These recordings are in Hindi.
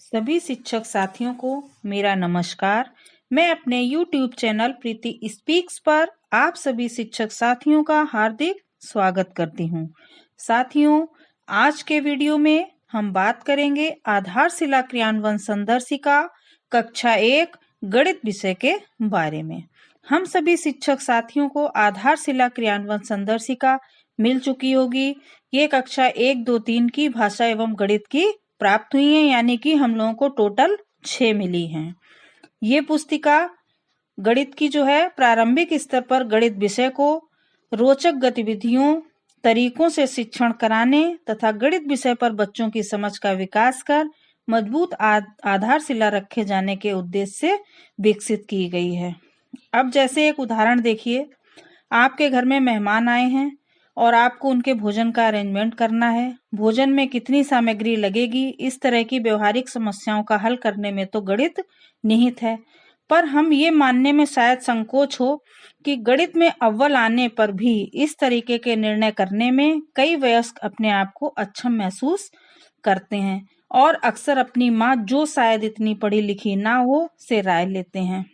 सभी शिक्षक साथियों को मेरा नमस्कार। मैं अपने YouTube चैनल प्रीति स्पीक्स पर आप सभी शिक्षक साथियों का हार्दिक स्वागत करती हूँ। साथियों, आज के वीडियो में हम बात करेंगे आधारशिला क्रियान्वयन संदर्शिका कक्षा 1 गणित विषय के बारे में। हम सभी शिक्षक साथियों को आधारशिला क्रियान्वयन संदर्शिका मिल चुकी होगी। ये कक्षा 1, 2, 3 की भाषा एवं गणित की प्राप्त हुई है, यानी कि हम लोगों को टोटल 6 मिली हैं। ये पुस्तिका गणित की जो है प्रारंभिक स्तर पर गणित विषय को रोचक गतिविधियों तरीकों से शिक्षण कराने तथा गणित विषय पर बच्चों की समझ का विकास कर मजबूत आधारशिला रखे जाने के उद्देश्य से विकसित की गई है। अब जैसे एक उदाहरण देखिए, आपके घर में मेहमान आए हैं और आपको उनके भोजन का अरेंजमेंट करना है। भोजन में कितनी सामग्री लगेगी, इस तरह की व्यवहारिक समस्याओं का हल करने में तो गणित निहित है। पर हम ये मानने में शायद संकोच हो कि गणित में अव्वल आने पर भी इस तरीके के निर्णय करने में कई वयस्क अपने आप को अक्षम महसूस करते हैं और अक्सर अपनी माँ, जो शायद इतनी पढ़ी लिखी ना हो, से राय लेते हैं।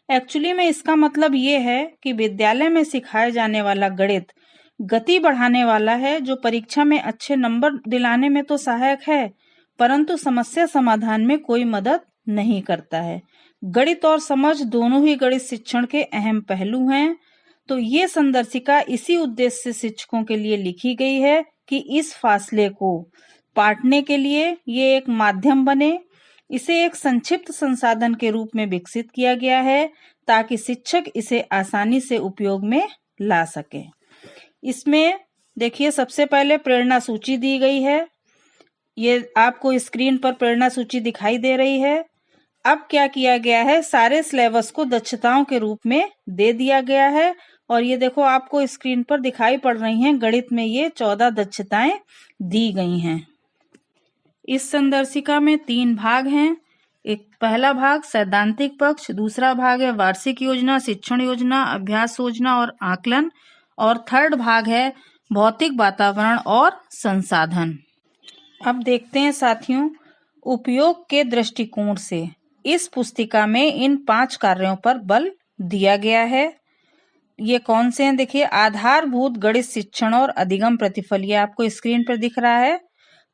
एक्चुअली में इसका मतलब ये है कि विद्यालय में सिखाए जाने वाला गणित गति बढ़ाने वाला है, जो परीक्षा में अच्छे नंबर दिलाने में तो सहायक है, परंतु समस्या समाधान में कोई मदद नहीं करता है। गणित और समझ दोनों ही गणित शिक्षण के अहम पहलू हैं। तो ये संदर्शिका इसी उद्देश्य से शिक्षकों के लिए लिखी गई है कि इस फासले को पाटने के लिए ये एक माध्यम बने। इसे एक संक्षिप्त संसाधन के रूप में विकसित किया गया है ताकि शिक्षक इसे आसानी से उपयोग में ला सके। इसमें देखिए, सबसे पहले प्रेरणा सूची दी गई है। ये आपको स्क्रीन पर प्रेरणा सूची दिखाई दे रही है। अब क्या किया गया है, सारे सिलेबस को दक्षताओं के रूप में दे दिया गया है और ये देखो आपको स्क्रीन पर दिखाई पड़ रही हैं। गणित में ये 14 दक्षताएं दी गई हैं। इस संदर्शिका में 3 भाग हैं। एक पहला भाग सैद्धांतिक पक्ष, दूसरा भाग है वार्षिक योजना, शिक्षण योजना, अभ्यास योजना और आकलन, और थर्ड भाग है भौतिक वातावरण और संसाधन। अब देखते हैं साथियों, उपयोग के दृष्टिकोण से इस पुस्तिका में इन 5 कार्यों पर बल दिया गया है। ये कौन से हैं देखिए, आधारभूत गणित शिक्षण और अधिगम प्रतिफल, ये आपको स्क्रीन पर दिख रहा है।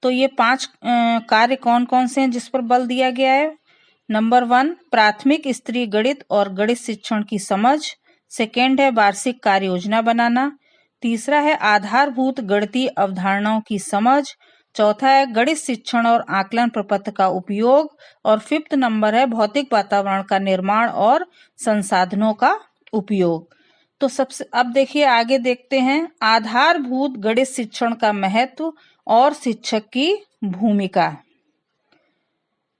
तो ये 5 कार्य कौन कौन से हैं जिस पर बल दिया गया है। नंबर 1, प्राथमिक स्तरीय गणित और गणित शिक्षण की समझ। सेकेंड है वार्षिक कार्य योजना बनाना। तीसरा है आधारभूत गणितीय अवधारणाओं की समझ। चौथा है गणित शिक्षण और आकलन प्रपत्र का उपयोग। और 5th नंबर है भौतिक वातावरण का निर्माण और संसाधनों का उपयोग। तो सबसे अब देखिए, आगे देखते हैं आधारभूत गणित शिक्षण का महत्व और शिक्षक की भूमिका।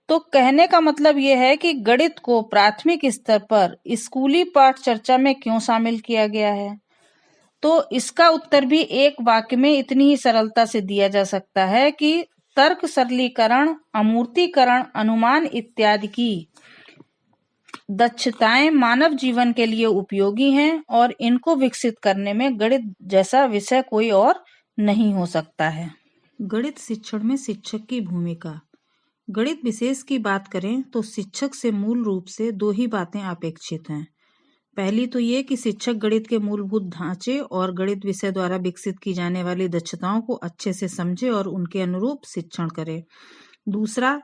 तो कहने का मतलब यह है कि गणित को प्राथमिक स्तर पर स्कूली पाठ चर्चा में क्यों शामिल किया गया है। तो इसका उत्तर भी एक वाक्य में इतनी ही सरलता से दिया जा सकता है कि तर्क सरलीकरण, अमूर्तीकरण, अनुमान इत्यादि की दक्षताएं मानव जीवन के लिए उपयोगी हैं और इनको विकसित करने में गणित जैसा विषय कोई और नहीं हो सकता है। गणित शिक्षण में शिक्षक की भूमिका। गणित विशेष की बात करें तो शिक्षक से मूल रूप से 2 ही बातें अपेक्षित हैं। पहली तो ये कि शिक्षक गणित के मूलभूत ढांचे और गणित विषय द्वारा विकसित की जाने वाली दक्षताओं को अच्छे से समझे और उनके अनुरूप शिक्षण करे। दूसरा,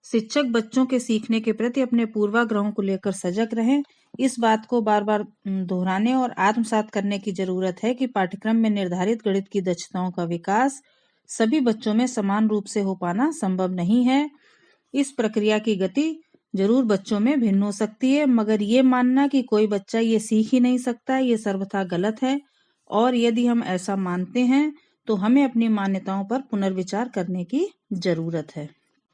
शिक्षक बच्चों के सीखने के प्रति अपने पूर्वाग्रहों को लेकर सजग रहें। इस बात को बार बार दोहराने और आत्मसात करने की जरूरत है कि पाठ्यक्रम में निर्धारित गणित की दक्षताओं का विकास सभी बच्चों में समान रूप से हो पाना संभव नहीं है। इस प्रक्रिया की गति जरूर बच्चों में भिन्न हो सकती है, मगर ये मानना कि कोई बच्चा ये सीख ही नहीं सकता, ये सर्वथा गलत है। और यदि हम ऐसा मानते हैं तो हमें अपनी मान्यताओं पर पुनर्विचार करने की जरूरत है।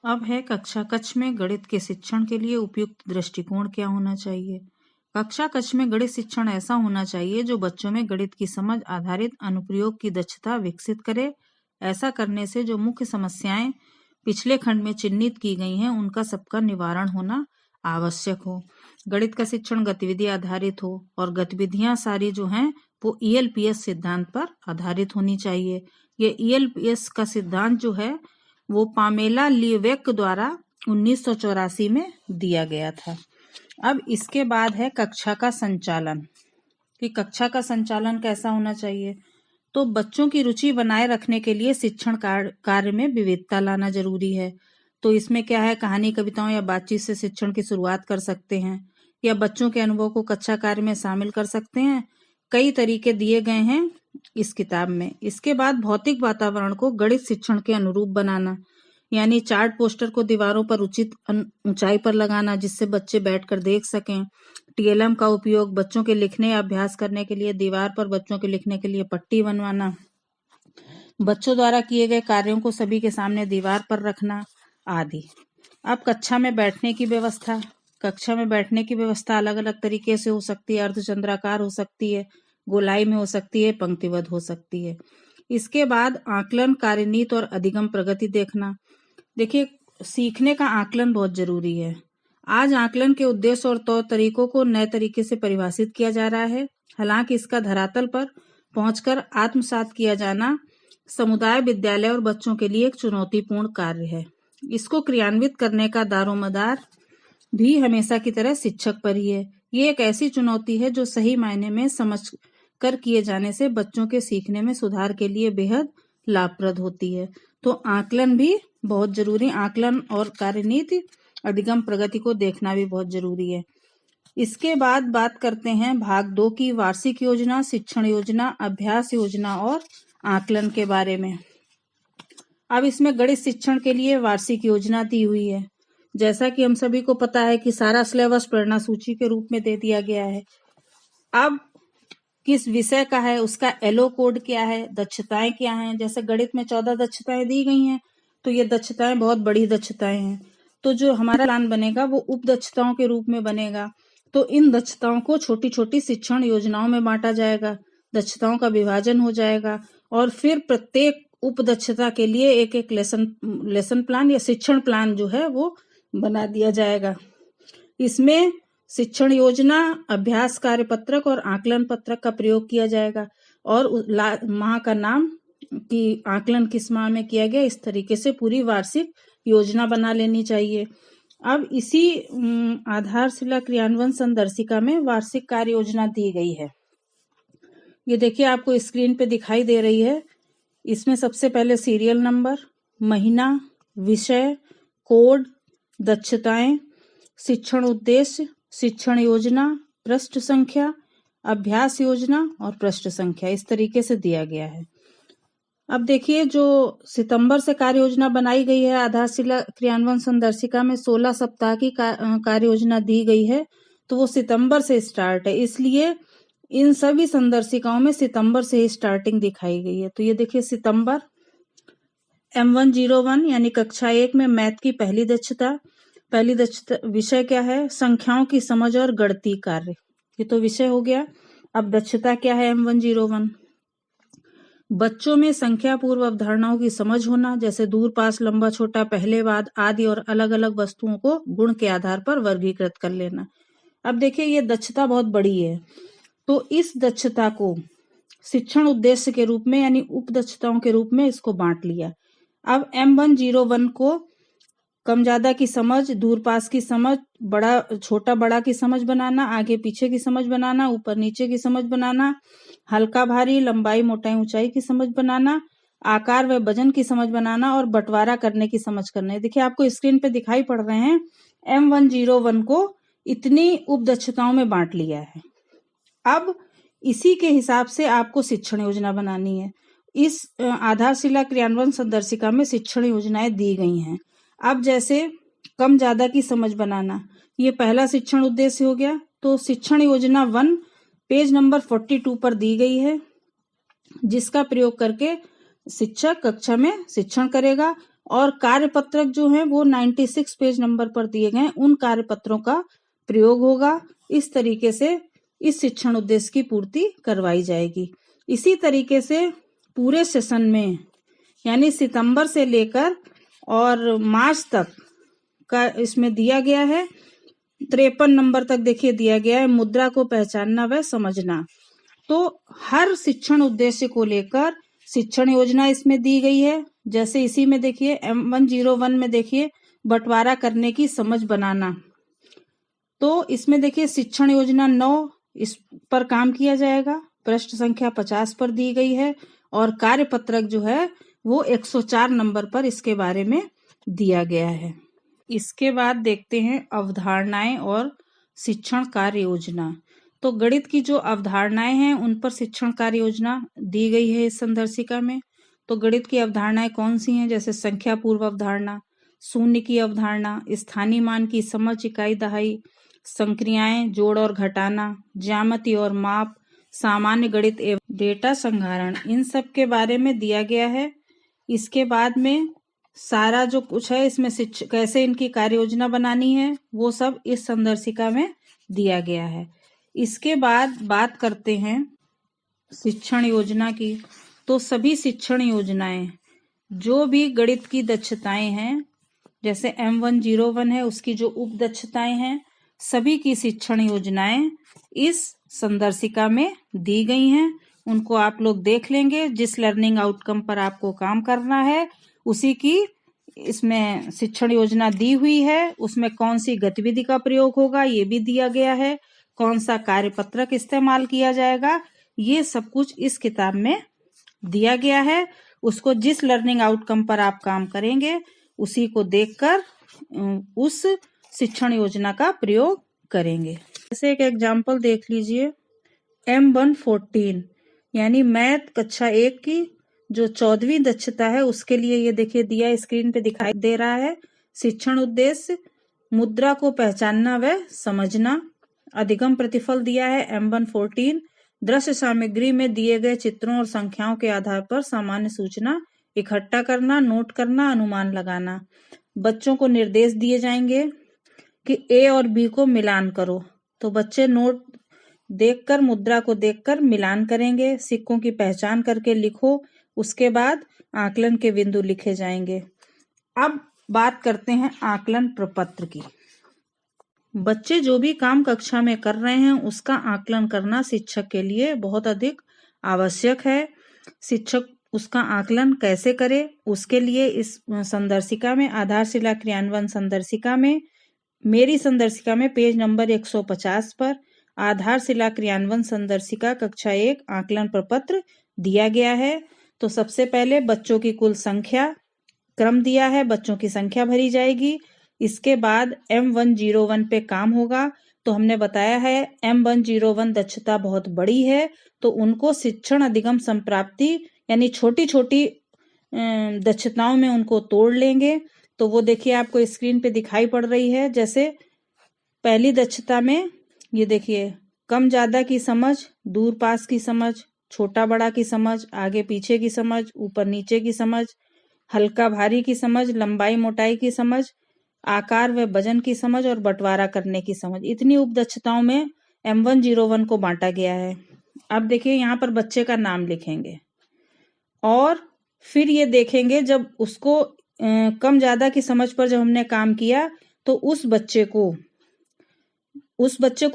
अब है कक्षा कक्ष में गणित के शिक्षण के लिए उपयुक्त दृष्टिकोण क्या होना चाहिए। कक्षा कक्ष में गणित शिक्षण ऐसा होना चाहिए जो बच्चों में गणित की समझ आधारित अनुप्रयोग की दक्षता विकसित करे। ऐसा करने से जो मुख्य समस्याएं पिछले खंड में चिन्हित की गई हैं, उनका सबका निवारण होना आवश्यक हो। गणित का शिक्षण गतिविधि आधारित हो और गतिविधियां सारी जो हैं वो ELPS सिद्धांत पर आधारित होनी चाहिए। ये ELPS का सिद्धांत जो है वो पामेला लीवेक द्वारा 1984 में दिया गया था। अब इसके बाद है कक्षा का संचालन, कि कक्षा का संचालन कैसा होना चाहिए। तो बच्चों की रुचि बनाए रखने के लिए शिक्षण कार्य में विविधता लाना जरूरी है। तो इसमें क्या है, कहानी, कविताओं या बातचीत से शिक्षण की शुरुआत कर सकते हैं, या बच्चों के अनुभव को कक्षा कार्य में शामिल कर सकते हैं। कई तरीके दिए गए हैं इस किताब में। इसके बाद भौतिक वातावरण को गणित शिक्षण के अनुरूप बनाना, यानी चार्ट पोस्टर को दीवारों पर उचित ऊंचाई पर लगाना जिससे बच्चे बैठकर देख सकें। टीएलएम का उपयोग बच्चों के लिखने या अभ्यास करने के लिए, दीवार पर बच्चों के लिखने के लिए पट्टी बनवाना, बच्चों द्वारा किए गए कार्यों को सभी के सामने दीवार पर रखना आदि। अब कक्षा में बैठने की व्यवस्था। कक्षा में बैठने की व्यवस्था अलग अलग तरीके से हो सकती है। अर्धचंद्राकार हो सकती है, गोलाई में हो सकती है, पंक्तिबद्ध हो सकती है। इसके बाद आकलन, कार्यनीति और अधिगम प्रगति देखना। देखिए, सीखने का आकलन बहुत जरूरी है। आज आकलन के उद्देश्य और तौर तरीकों को नए तरीके से परिभाषित किया जा रहा है। हालांकि इसका धरातल पर पहुंचकर आत्मसात किया जाना समुदाय, विद्यालय और बच्चों के लिए एक चुनौतीपूर्ण कार्य है। इसको क्रियान्वित करने का दारोमदार भी हमेशा की तरह शिक्षक पर ही है। ये एक ऐसी चुनौती है जो सही मायने में समझ कर किए जाने से बच्चों के सीखने में सुधार के लिए बेहद लाभप्रद होती है। तो आकलन भी बहुत जरूरी, आकलन और कार्यनीति, अधिगम प्रगति को देखना भी बहुत जरूरी है। इसके बाद बात करते हैं भाग 2 की, वार्षिक योजना, शिक्षण योजना, अभ्यास योजना और आकलन के बारे में। अब इसमें गणित शिक्षण के लिए वार्षिक योजना दी हुई है। जैसा कि हम सभी को पता है कि सारा सिलेबस प्रेरणा सूची के रूप में दे दिया गया है। अब किस विषय का है, उसका एलओ कोड क्या है, दक्षताएं क्या हैं। जैसे गणित में 14 दक्षताएं दी गई हैं, तो ये दक्षताएं बहुत बड़ी दक्षताएं हैं। तो जो हमारा प्लान बनेगा वो उप दक्षताओं के रूप में बनेगा। तो इन दक्षताओं को छोटी छोटी शिक्षण योजनाओं में बांटा जाएगा, दक्षताओं का विभाजन हो जाएगा और फिर प्रत्येक उप दक्षता के लिए एक एक लेसन प्लान या शिक्षण प्लान जो है वो बना दिया जाएगा। इसमें शिक्षण योजना, अभ्यास कार्य पत्रक और आकलन पत्रक का प्रयोग किया जाएगा और माह का नाम कि आकलन किस माह में किया गया, इस तरीके से पूरी वार्षिक योजना बना लेनी चाहिए। अब इसी आधारशिला क्रियान्वयन संदर्शिका में वार्षिक कार्य योजना दी गई है। ये देखिए, आपको स्क्रीन पे दिखाई दे रही है। इसमें सबसे पहले सीरियल नंबर, महीना, विषय, कोड, दक्षताएं, शिक्षण उद्देश्य, शिक्षण योजना, पृष्ठ संख्या, अभ्यास योजना और पृष्ठ संख्या, इस तरीके से दिया गया है। अब देखिए, जो सितंबर से कार्य योजना बनाई गई है आधारशिला क्रियान्वयन संदर्शिका में 16 सप्ताह की कार्य योजना दी गई है, तो वो सितंबर से स्टार्ट है। इसलिए इन सभी संदर्शिकाओं में सितंबर से ही स्टार्टिंग दिखाई गई है। तो ये देखिए, सितंबर M101 यानी कक्षा 1 में मैथ की पहली दक्षता विषय क्या है, संख्याओं की समझ और गणितीय कार्य, ये तो विषय हो गया। अब दक्षता क्या है M101, बच्चों में संख्या पूर्व अवधारणाओं की समझ होना, जैसे दूर, पास, लंबा, छोटा, पहले, बाद आदि और अलग अलग वस्तुओं को गुण के आधार पर वर्गीकृत कर लेना। अब देखिए, ये दक्षता बहुत बड़ी है, तो इस दक्षता को शिक्षण उद्देश्य के रूप में यानी उप दक्षताओं के रूप में इसको बांट लिया। अब M101 को कम ज्यादा की समझ, दूर पास की समझ, बड़ा छोटा बड़ा की समझ बनाना, आगे पीछे की समझ बनाना, ऊपर नीचे की समझ बनाना, हल्का भारी, लंबाई मोटाई ऊंचाई की समझ बनाना, आकार व वजन की समझ बनाना और बंटवारा करने की समझ करना है। देखिए, आपको स्क्रीन पे दिखाई पड़ रहे हैं, M101 को इतनी उप दक्षताओं में बांट लिया है। अब इसी के हिसाब से आपको शिक्षण योजना बनानी है। इस आधारशिला क्रियान्वयन संदर्शिका में शिक्षण योजनाएं दी गई हैं। अब जैसे कम ज्यादा की समझ बनाना, ये पहला शिक्षण उद्देश्य हो गया। तो शिक्षण योजना 1 पेज नंबर 42 पर दी गई है, जिसका प्रयोग करके शिक्षक कक्षा में शिक्षण करेगा और कार्यपत्रक जो है वो 96 पेज नंबर पर दिए गए, उन कार्यपत्रों का प्रयोग होगा। इस तरीके से इस शिक्षण उद्देश्य की पूर्ति करवाई जाएगी। इसी तरीके से पूरे सेशन में यानी सितंबर से लेकर और मार्च तक का इसमें दिया गया है। 53 नंबर तक देखिए दिया गया है, मुद्रा को पहचानना व समझना। तो हर शिक्षण उद्देश्य को लेकर शिक्षण योजना इसमें दी गई है। जैसे इसी में देखिए M101 में देखिए बंटवारा करने की समझ बनाना। तो इसमें देखिए शिक्षण योजना 9 इस पर काम किया जाएगा। पृष्ठ संख्या 50 पर दी गई है और कार्यपत्रक जो है वो 104 नंबर पर इसके बारे में दिया गया है। इसके बाद देखते हैं अवधारणाएं और शिक्षण कार्य योजना। तो गणित की जो अवधारणाएं हैं उन पर शिक्षण कार्य योजना दी गई है इस संदर्शिका में। तो गणित की अवधारणाएं कौन सी हैं? जैसे संख्या पूर्व अवधारणा, शून्य की अवधारणा, स्थानीय मान की समझ, इकाई दहाई, संक्रियाएं, जोड़ और घटाना, ज्यामिति और माप, सामान्य गणित एवं डेटा संधारण, इन सब के बारे में दिया गया है। इसके बाद में सारा जो कुछ है इसमें कैसे इनकी कार्य योजना बनानी है वो सब इस संदर्शिका में दिया गया है। इसके बाद बात करते हैं शिक्षण योजना की। तो सभी शिक्षण योजनाएं जो भी गणित की दक्षताएं हैं, जैसे M101 है उसकी जो उप दक्षताएं हैं, सभी की शिक्षण योजनाएं इस संदर्शिका में दी गई हैं। उनको आप लोग देख लेंगे। जिस लर्निंग आउटकम पर आपको काम करना है उसी की इसमें शिक्षण योजना दी हुई है। उसमें कौन सी गतिविधि का प्रयोग होगा ये भी दिया गया है, कौन सा कार्यपत्रक इस्तेमाल किया जाएगा, ये सब कुछ इस किताब में दिया गया है। उसको जिस लर्निंग आउटकम पर आप काम करेंगे उसी को देखकर उस शिक्षण योजना का प्रयोग करेंगे। जैसे एक एग्जाम्पल देख लीजिए, M114 यानी मैथ कक्षा 1 की जो 14वीं दक्षता है उसके लिए ये देखिए दिया स्क्रीन पे दिखाई दे रहा है। शिक्षण उद्देश्य मुद्रा को पहचानना व समझना। अधिगम प्रतिफल दिया है M114 दृश्य सामग्री में दिए गए चित्रों और संख्याओं के आधार पर सामान्य सूचना इकट्ठा करना, नोट करना, अनुमान लगाना। बच्चों को निर्देश दिए जाएंगे कि A और B को मिलान करो। तो बच्चे नोट देखकर, मुद्रा को देखकर मिलान करेंगे। सिक्कों की पहचान करके लिखो। उसके बाद आकलन के बिंदु लिखे जाएंगे। अब बात करते हैं आकलन प्रपत्र की। बच्चे जो भी काम कक्षा में कर रहे हैं उसका आकलन करना शिक्षक के लिए बहुत अधिक आवश्यक है। शिक्षक उसका आकलन कैसे करे उसके लिए इस संदर्शिका में, आधारशिला क्रियान्वयन संदर्शिका में, मेरी संदर्शिका में पेज नंबर 150 पर आधारशिला क्रियान्वयन संदर्शिका कक्षा 1 आकलन प्रपत्र दिया गया है। तो सबसे पहले बच्चों की कुल संख्या, क्रम दिया है, बच्चों की संख्या भरी जाएगी। इसके बाद M101 पे काम होगा। तो हमने बताया है M101 दक्षता बहुत बड़ी है तो उनको शिक्षण अधिगम संप्राप्ति यानी छोटी छोटी दक्षताओं में उनको तोड़ लेंगे। तो वो देखिए आपको स्क्रीन पे दिखाई पड़ रही है। जैसे पहली दक्षता में ये देखिए कम ज्यादा की समझ, दूर पास की समझ, छोटा बड़ा की समझ, आगे पीछे की समझ, ऊपर नीचे की समझ, हल्का भारी की समझ, लंबाई मोटाई की समझ, आकार व वजन की समझ और बंटवारा करने की समझ, इतनी उप दक्षताओं में M101 को बांटा गया है। अब देखिए यहाँ पर बच्चे का नाम लिखेंगे और फिर ये देखेंगे जब उसको कम ज्यादा की समझ पर जब हमने काम किया तो उस बच्चे को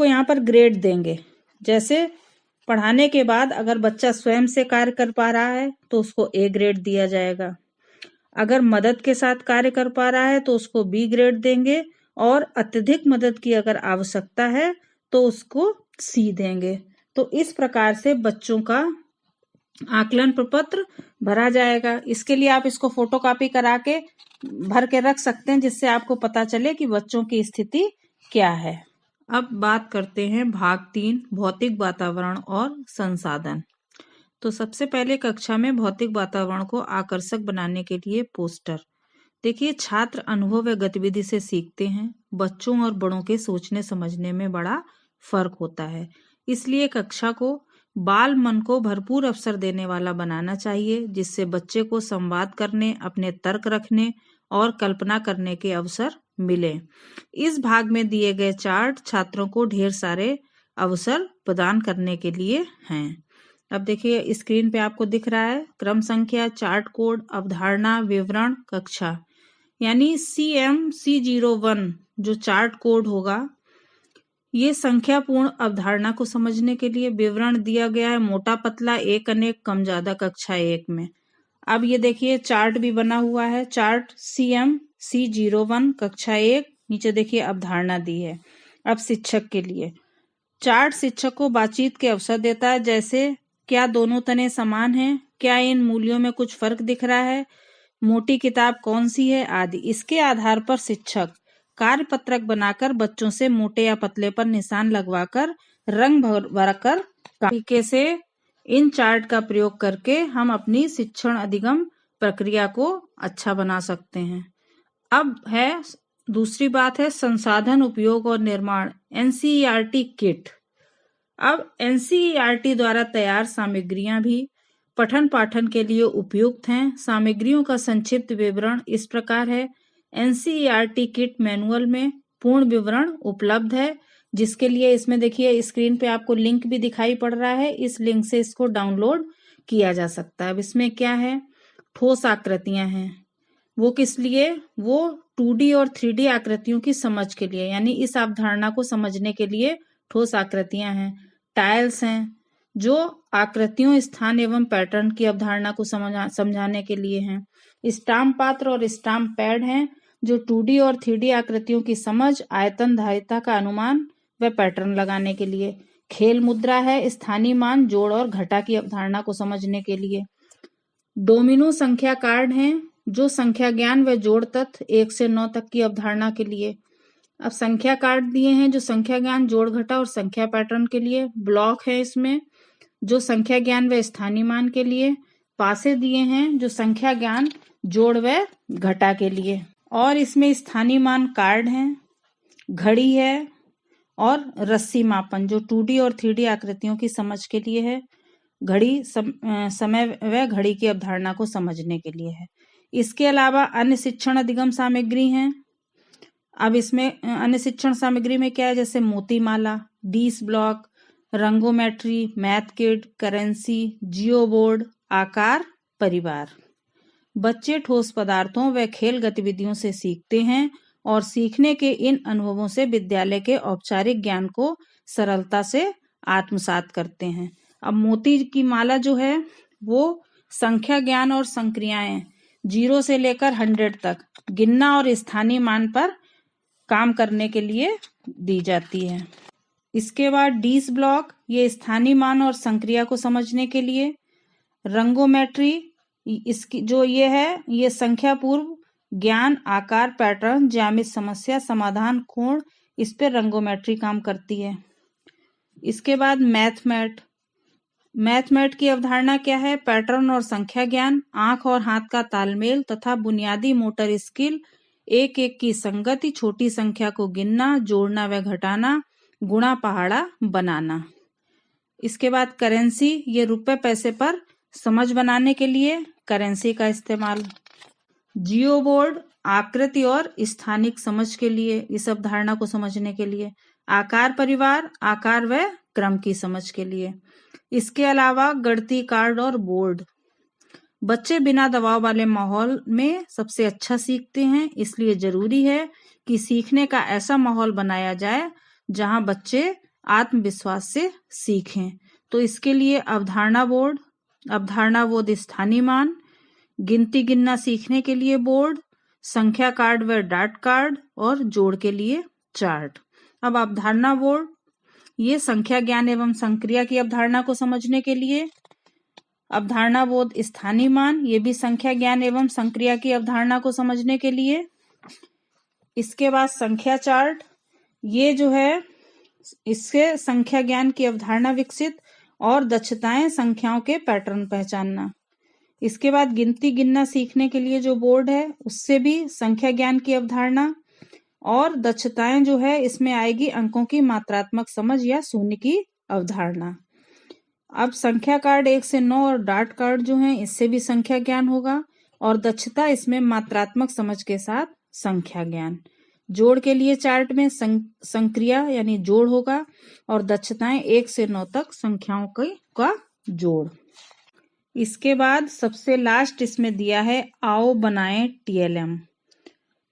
यहाँ पर ग्रेड देंगे। जैसे पढ़ाने के बाद अगर बच्चा स्वयं से कार्य कर पा रहा है तो उसको A ग्रेड दिया जाएगा। अगर मदद के साथ कार्य कर पा रहा है तो उसको B ग्रेड देंगे और अत्यधिक मदद की अगर आवश्यकता है तो उसको C देंगे। तो इस प्रकार से बच्चों का आकलन प्रपत्र भरा जाएगा। इसके लिए आप इसको फोटोकॉपी करा के भर के रख सकते हैं जिससे आपको पता चले कि बच्चों की स्थिति क्या है। अब बात करते हैं भाग 3 भौतिक वातावरण और संसाधन। तो सबसे पहले कक्षा में भौतिक वातावरण को आकर्षक बनाने के लिए पोस्टर। देखिए छात्र अनुभव व गतिविधि से सीखते हैं। बच्चों और बड़ों के सोचने समझने में बड़ा फर्क होता है, इसलिए कक्षा को बाल मन को भरपूर अवसर देने वाला बनाना चाहिए जिससे बच्चे को संवाद करने, अपने तर्क रखने और कल्पना करने के अवसर मिले। इस भाग में दिए गए चार्ट छात्रों को ढेर सारे अवसर प्रदान करने के लिए हैं। अब देखिए स्क्रीन पे आपको दिख रहा है क्रम संख्या, चार्ट कोड, अवधारणा, विवरण, कक्षा, यानी CM-C01 जो चार्ट कोड होगा ये संख्या पूर्ण अवधारणा को समझने के लिए विवरण दिया गया है, मोटा पतला, एक अनेक, कम ज्यादा कक्षा 1 में। अब ये देखिए चार्ट भी बना हुआ है, चार्ट C01 कक्षा 1, नीचे देखिए अवधारणा दी है। अब शिक्षक के लिए चार्ट शिक्षक को बातचीत के अवसर देता है, जैसे क्या दोनों तने समान हैं, क्या इन मूल्यों में कुछ फर्क दिख रहा है, मोटी किताब कौन सी है आदि। इसके आधार पर शिक्षक कार्य पत्रक बनाकर बच्चों से मोटे या पतले पर निशान लगवाकर रंग भरकर तरीके से इन चार्ट का प्रयोग करके हम अपनी शिक्षण अधिगम प्रक्रिया को अच्छा बना सकते हैं। अब है दूसरी बात है संसाधन उपयोग और निर्माण, एनसीईआरटी किट। अब एनसीईआरटी द्वारा तैयार सामग्रियां भी पठन पाठन के लिए उपयुक्त हैं। सामग्रियों का संक्षिप्त विवरण इस प्रकार है। एनसीईआरटी किट मैनुअल में पूर्ण विवरण उपलब्ध है, जिसके लिए इसमें देखिए स्क्रीन पे आपको लिंक भी दिखाई पड़ रहा है। इस लिंक से इसको डाउनलोड किया जा सकता है। अब इसमें क्या है, ठोस आकृतियां हैं। वो किस लिए, वो 2D और 3D आकृतियों की समझ के लिए, यानी इस अवधारणा को समझने के लिए ठोस आकृतियां हैं। टाइल्स हैं जो आकृतियों, स्थान एवं पैटर्न की अवधारणा को समझाने के लिए हैं। स्टाम्प पात्र और स्टाम्प पैड हैं जो 2D और 3D आकृतियों की समझ, आयतन, धारिता का अनुमान व पैटर्न लगाने के लिए। खेल मुद्रा है स्थानीय मान, जोड़ और घटा की अवधारणा को समझने के लिए। डोमिनो संख्या कार्ड हैं जो संख्या ज्ञान व जोड़ तत्व 1 से 9 तक की अवधारणा के लिए। अब संख्या कार्ड दिए हैं जो संख्या ज्ञान, जोड़ घटा और संख्या पैटर्न के लिए। ब्लॉक है इसमें जो संख्या ज्ञान व स्थानीय मान के लिए। पासे दिए हैं जो संख्या ज्ञान, जोड़ व घटा के लिए। और इसमें स्थानीय मान कार्ड हैं, घड़ी है और रस्सी मापन जो 2D और 3D आकृतियों की समझ के लिए है। घड़ी समय व घड़ी की अवधारणा को समझने के लिए है। इसके अलावा अन्य शिक्षण अधिगम सामग्री हैं। अब इसमें अन्य शिक्षण सामग्री में क्या है, जैसे मोतीमाला, डीस ब्लॉक, रंगोमेट्री, मैथ किट, करेंसी, जियो बोर्ड, आकार परिवार। बच्चे ठोस पदार्थों व खेल गतिविधियों से सीखते हैं और सीखने के इन अनुभवों से विद्यालय के औपचारिक ज्ञान को सरलता से आत्मसात करते हैं। अब मोती की माला जो है वो संख्या ज्ञान और संक्रियाएं 0 से लेकर 100 तक गिनना और स्थानीय मान पर काम करने के लिए दी जाती है। इसके बाद डीस ब्लॉक, ये स्थानीय मान और संक्रिया को समझने के लिए। रंगोमेट्री, इसकी जो ये है, ये संख्या पूर्व ज्ञान, आकार, पैटर्न, ज्यामिति समस्या समाधान, कोण, इस पे रंगोमेट्री काम करती है। इसके बाद मैथमेट की अवधारणा क्या है, पैटर्न और संख्या ज्ञान, आंख और हाथ का तालमेल तथा बुनियादी मोटर स्किल, एक एक की संगति, छोटी संख्या को गिनना, जोड़ना व घटाना, गुणा पहाड़ा बनाना। इसके बाद करेंसी, ये रुपए पैसे पर समझ बनाने के लिए करेंसी का इस्तेमाल। जियो बोर्ड, आकृति और स्थानिक समझ के लिए, इस अवधारणा को समझने के लिए। आकार परिवार, आकार व क्रम की समझ के लिए। इसके अलावा गणितीय कार्ड और बोर्ड। बच्चे बिना दबाव वाले माहौल में सबसे अच्छा सीखते हैं, इसलिए जरूरी है कि सीखने का ऐसा माहौल बनाया जाए जहां बच्चे आत्मविश्वास से सीखें। तो इसके लिए अवधारणा बोर्ड स्थानीय मान, गिनती गिनना सीखने के लिए बोर्ड, संख्या कार्ड व डाट कार्ड और जोड़ के लिए चार्ट। अब अवधारणा बोर्ड, ये संख्या ज्ञान एवं संक्रिया की अवधारणा को समझने के लिए। अवधारणा बोर्ड स्थानीय मान, ये भी संख्या ज्ञान एवं संक्रिया की अवधारणा को समझने के लिए। इसके बाद संख्या चार्ट, ये जो है इससे संख्या ज्ञान की अवधारणा विकसित और दक्षताएं, संख्याओं के पैटर्न पहचानना। इसके बाद गिनती गिनना सीखने के लिए जो बोर्ड है उससे भी संख्या ज्ञान की अवधारणा और दक्षताएं जो है इसमें आएगी अंकों की मात्रात्मक समझ या शून्य की अवधारणा। अब संख्या कार्ड 1 से 9 और डाट कार्ड जो है इससे भी संख्या ज्ञान होगा और दक्षता इसमें मात्रात्मक समझ के साथ संख्या ज्ञान। जोड़ के लिए चार्ट में संक्रिया यानी जोड़ होगा और दक्षताएं 1 से 9 तक संख्याओं का जोड़। इसके बाद सबसे लास्ट इसमें दिया है आओ बनाएं TLM।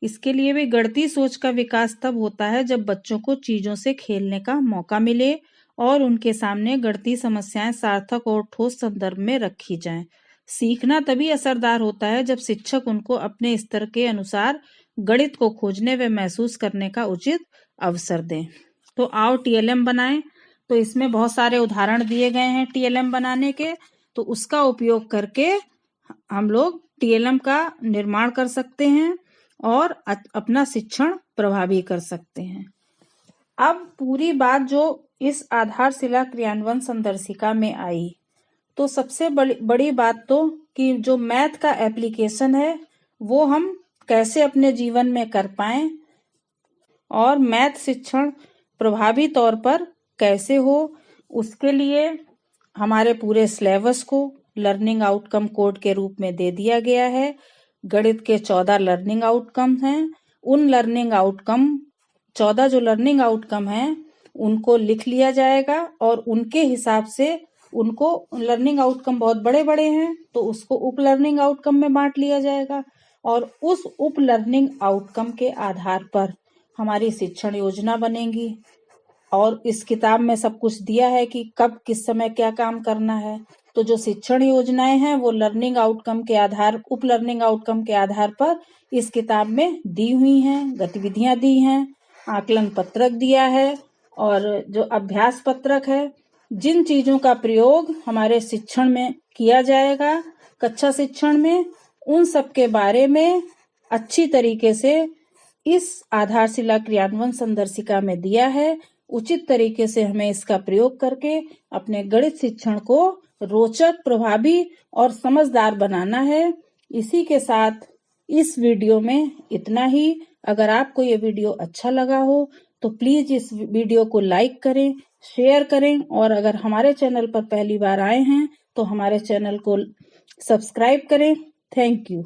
इसके लिए भी गणितीय सोच का विकास तब होता है जब बच्चों को चीजों से खेलने का मौका मिले और उनके सामने गणितीय समस्याएं सार्थक और ठोस संदर्भ में रखी जाएं। सीखना तभी असरदार होता है जब शिक्षक उनको अपने स्तर के अनुसार गणित को खोजने व महसूस करने का उचित अवसर दें। तो आओ टीएलएम बनाएं। तो इसमें बहुत सारे उदाहरण दिए गए हैं टीएलएम बनाने के, तो उसका उपयोग करके हम लोग टीएलएम का निर्माण कर सकते हैं और अपना शिक्षण प्रभावी कर सकते हैं। अब पूरी बात जो इस आधारशिला क्रियान्वयन संदर्शिका में आई, तो सबसे बड़ी बात तो कि जो मैथ का एप्लीकेशन है वो हम कैसे अपने जीवन में कर पाएं और मैथ शिक्षण प्रभावी तौर पर कैसे हो, उसके लिए हमारे पूरे सिलेबस को लर्निंग आउटकम कोड के रूप में दे दिया गया है। गणित के 14 लर्निंग आउटकम हैं। उन लर्निंग आउटकम 14 जो लर्निंग आउटकम हैं उनको लिख लिया जाएगा और उनके हिसाब से उनको लर्निंग आउटकम बहुत बड़े बड़े हैं तो उसको उप लर्निंग आउटकम में बांट लिया जाएगा और उस उप लर्निंग आउटकम के आधार पर हमारी शिक्षण योजना बनेगी। और इस किताब में सब कुछ दिया है कि कब किस समय क्या काम करना है। तो जो शिक्षण योजनाएं हैं वो लर्निंग आउटकम के आधार उप लर्निंग आउटकम के आधार पर इस किताब में दी हुई हैं। गतिविधियां दी हैं, आकलन पत्रक दिया है और जो अभ्यास पत्रक है, जिन चीजों का प्रयोग हमारे शिक्षण में किया जाएगा कक्षा शिक्षण में, उन सब के बारे में अच्छी तरीके से इस आधारशिला क्रियान्वयन संदर्शिका में दिया है। उचित तरीके से हमें इसका प्रयोग करके अपने गणित शिक्षण को रोचक, प्रभावी और समझदार बनाना है। इसी के साथ इस वीडियो में इतना ही। अगर आपको ये वीडियो अच्छा लगा हो तो प्लीज इस वीडियो को लाइक करें, शेयर करें और अगर हमारे चैनल पर पहली बार आए हैं तो हमारे चैनल को सब्सक्राइब करें। Thank you.